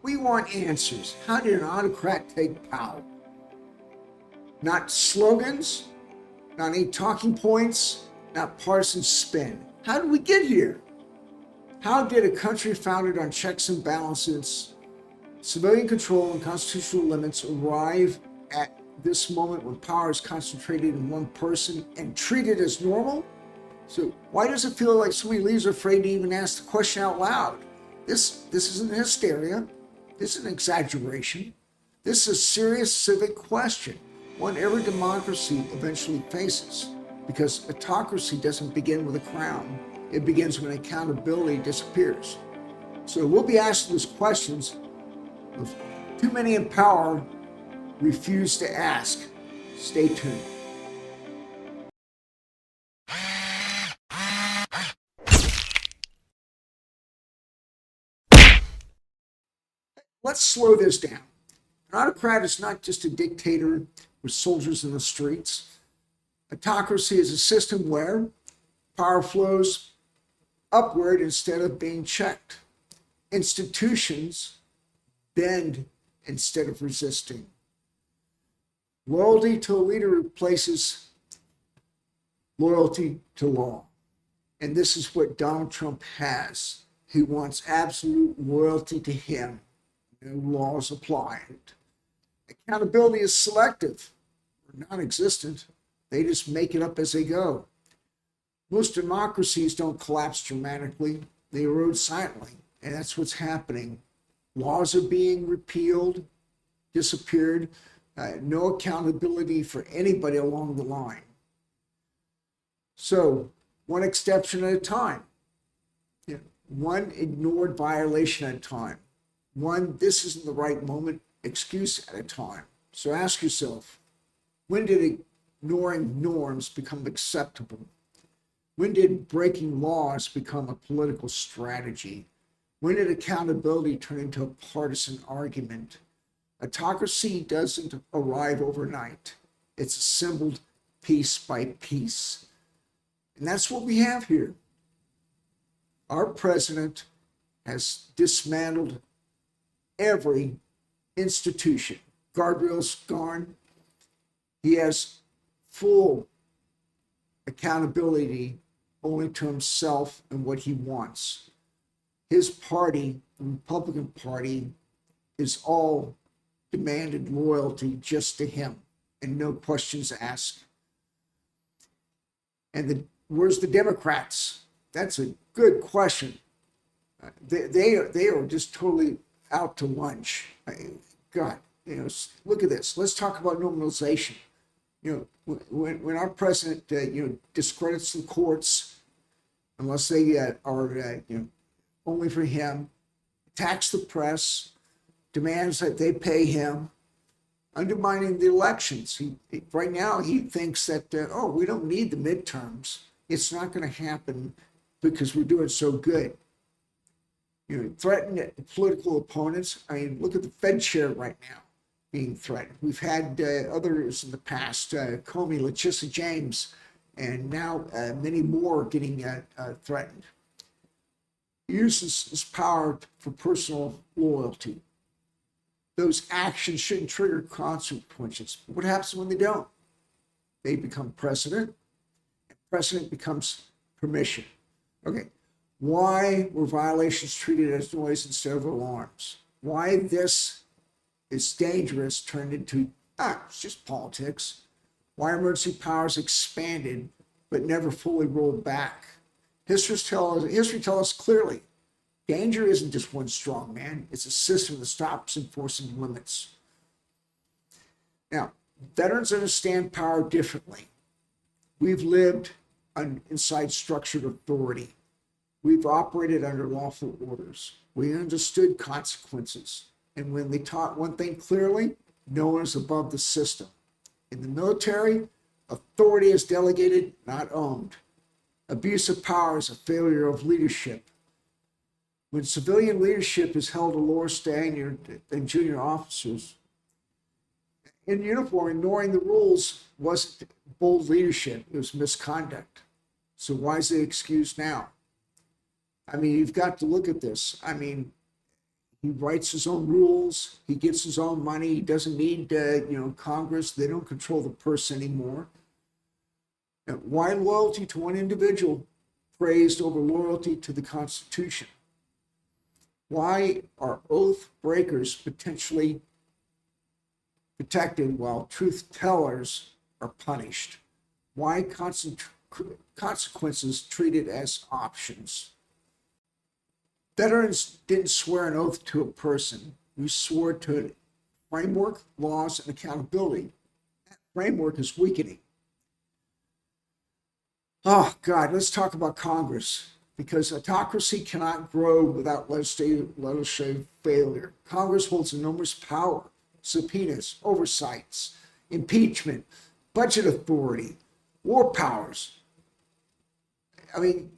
We want answers. How did an autocrat take power? Not slogans, not any talking points, not partisan spin. How did we get here? How did a country founded on checks and balances, civilian control, and constitutional limits arrive at this moment when power is concentrated in one person and treated as normal? So why does it feel like so many leaders are afraid to even ask the question out loud? This isn't hysteria. This is an exaggeration. This is a serious civic question, one every democracy eventually faces, because autocracy doesn't begin with a crown. It begins when accountability disappears. So we'll be asking those questions if too many in power refuse to ask. Stay tuned. Let's slow this down. An autocrat is not just a dictator with soldiers in the streets. Autocracy is a system where power flows upward instead of being checked. Institutions bend instead of resisting. Loyalty to a leader replaces loyalty to law. And this is what Donald Trump has. He wants absolute loyalty to him. No laws applied. Accountability is selective or non-existent. They just make it up as they go. Most democracies don't collapse dramatically. They erode silently. And that's what's happening. Laws are being repealed, disappeared. No accountability for anybody along the line. So, one exception at a time. One ignored violation at a time. One, this isn't the right moment, excuse at a time. So ask yourself, when did ignoring norms become acceptable? When did breaking laws become a political strategy? When did accountability turn into a partisan argument? Autocracy doesn't arrive overnight. It's assembled piece by piece. And that's what we have here. Our president has dismantled every institution. Guardrails gone. He has full accountability only to himself and what he wants. His party, the Republican Party, is all demanded loyalty just to him and no questions asked. And where's the Democrats? That's a good question. They are just totally out to lunch. God, look at this. Let's talk about normalization. When our president, discredits the courts, unless they are, only for him, attacks the press, demands that they pay him, undermining the elections. Right now, he thinks that, we don't need the midterms. It's not going to happen because we're doing so good. Threaten political opponents. I mean, look at the Fed chair right now being threatened. We've had others in the past, Comey, Letitia James, and now many more getting threatened. He uses his power for personal loyalty. Those actions shouldn't trigger consequences. What happens when they don't? They become precedent, and precedent becomes permission. Okay. Why were violations treated as noise instead of alarms? Why this is dangerous turned into, it's just politics. Why emergency powers expanded but never fully rolled back? History tells us clearly, danger isn't just one strong man. It's a system that stops enforcing limits. Now, veterans understand power differently. We've lived inside structured authority. We've operated under lawful orders. We understood consequences. And when they taught one thing clearly, no one is above the system. In the military, authority is delegated, not owned. Abuse of power is a failure of leadership. When civilian leadership is held a lower standard than junior officers, in uniform, ignoring the rules wasn't bold leadership, it was misconduct. So why is it excused now? I mean, you've got to look at this. I mean, He writes his own rules. He gets his own money. He doesn't need, Congress. They don't control the purse anymore. Now, why loyalty to one individual praised over loyalty to the Constitution? Why are oath breakers potentially protected while truth tellers are punished? Why consequences treated as options? Veterans didn't swear an oath to a person. We swore to a framework, laws, and accountability. That framework is weakening. Oh, God, let's talk about Congress, because autocracy cannot grow without legislative failure. Congress holds enormous power, subpoenas, oversights, impeachment, budget authority, war powers. I mean,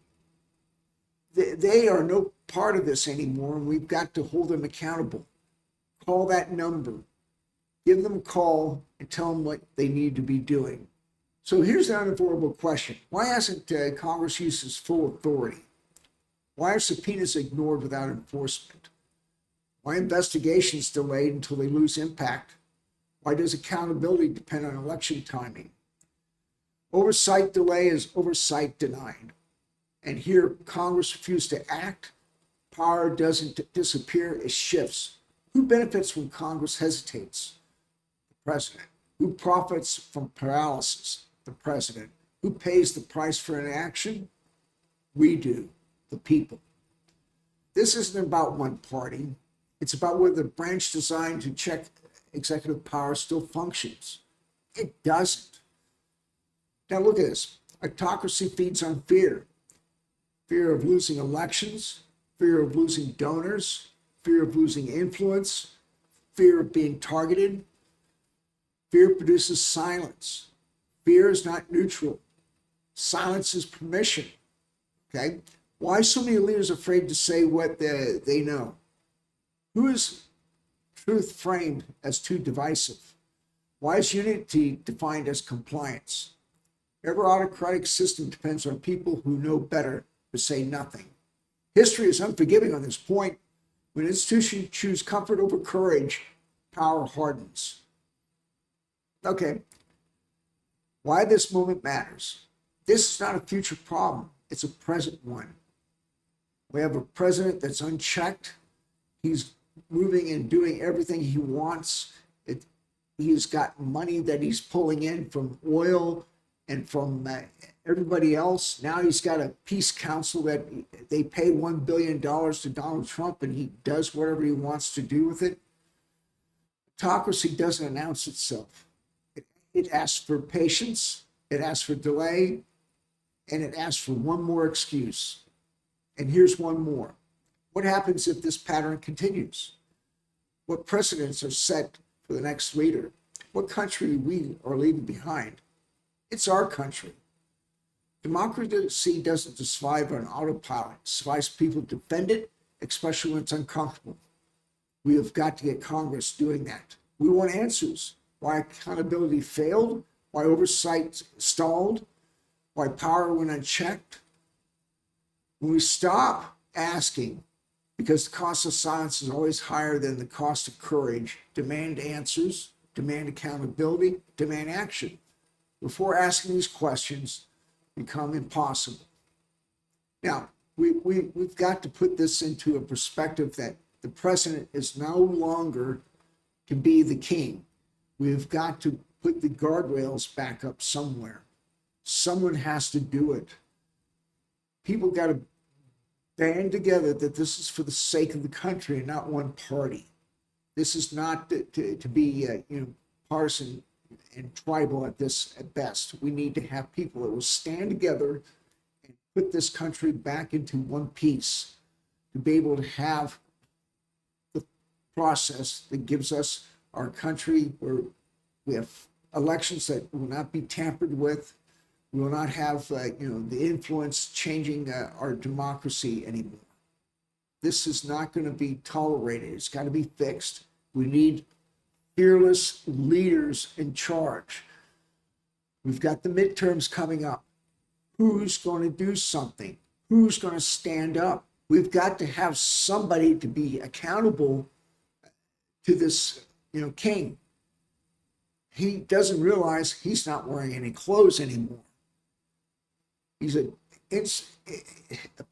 they are no part of this anymore, and we've got to hold them accountable. Call that number, give them a call, and tell them what they need to be doing. So here's the unavoidable question. Why hasn't Congress used its full authority? Why are subpoenas ignored without enforcement? Why investigations delayed until they lose impact? Why does accountability depend on election timing? Oversight delay is oversight denied. And here, Congress refused to act. Power doesn't disappear, it shifts. Who benefits when Congress hesitates? The president. Who profits from paralysis? The president. Who pays the price for inaction? We do, the people. This isn't about one party. It's about whether the branch designed to check executive power still functions. It doesn't. Now look at this. Autocracy feeds on fear. Fear of losing elections, fear of losing donors, fear of losing influence, fear of being targeted. Fear produces silence. Fear is not neutral. Silence is permission. Okay? Why are so many leaders afraid to say what they know? Who is truth framed as too divisive? Why is unity defined as compliance? Every autocratic system depends on people who know better to say nothing. History is unforgiving on this point. When institutions choose comfort over courage, power hardens. Okay, why this moment matters. This is not a future problem, it's a present one. We have a president that's unchecked. He's moving and doing everything he wants. He's got money that he's pulling in from oil and from everybody else. Now he's got a peace council that they pay $1 billion to Donald Trump, and he does whatever he wants to do with it. Autocracy doesn't announce itself. It asks for patience, it asks for delay, and it asks for one more excuse. And here's one more. What happens if this pattern continues? What precedents are set for the next leader? What country we are leaving behind? It's our country. Democracy doesn't just survive on autopilot. It survives people to defend it, especially when it's uncomfortable. We have got to get Congress doing that. We want answers. Why accountability failed, why oversight stalled, why power went unchecked. When we stop asking, because the cost of silence is always higher than the cost of courage, demand answers, demand accountability, demand action. Before asking these questions become impossible. Now, we've got to put this into a perspective that the president is no longer to be the king. We've got to put the guardrails back up somewhere. Someone has to do it. People got to band together that this is for the sake of the country and not one party. This is not to be partisan and tribal at best. We need to have people that will stand together and put this country back into one piece, to be able to have the process that gives us our country where we have elections that will not be tampered with. We will not have the influence changing our democracy anymore. This is not going to be tolerated. It's got to be fixed. We need fearless leaders in charge. We've got the midterms coming up. Who's going to do something? Who's going to stand up? We've got to have somebody to be accountable to this, king. He doesn't realize he's not wearing any clothes anymore. He's a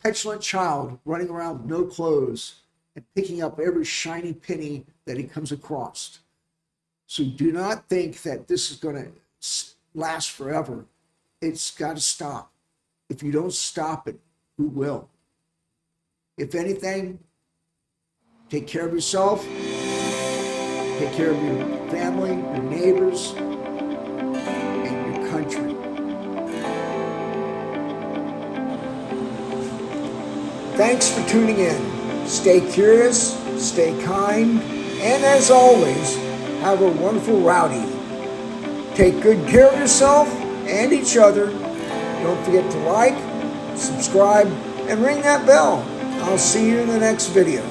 petulant child running around with no clothes and picking up every shiny penny that he comes across. So do not think that this is going to last forever. It's got to stop. If you don't stop it, who will? If anything, take care of yourself, take care of your family, your neighbors, and your country. Thanks for tuning in. Stay curious, stay kind, and as always, have a wonderful rowdy. Take good care of yourself and each other. Don't forget to like, subscribe, and ring that bell. I'll see you in the next video.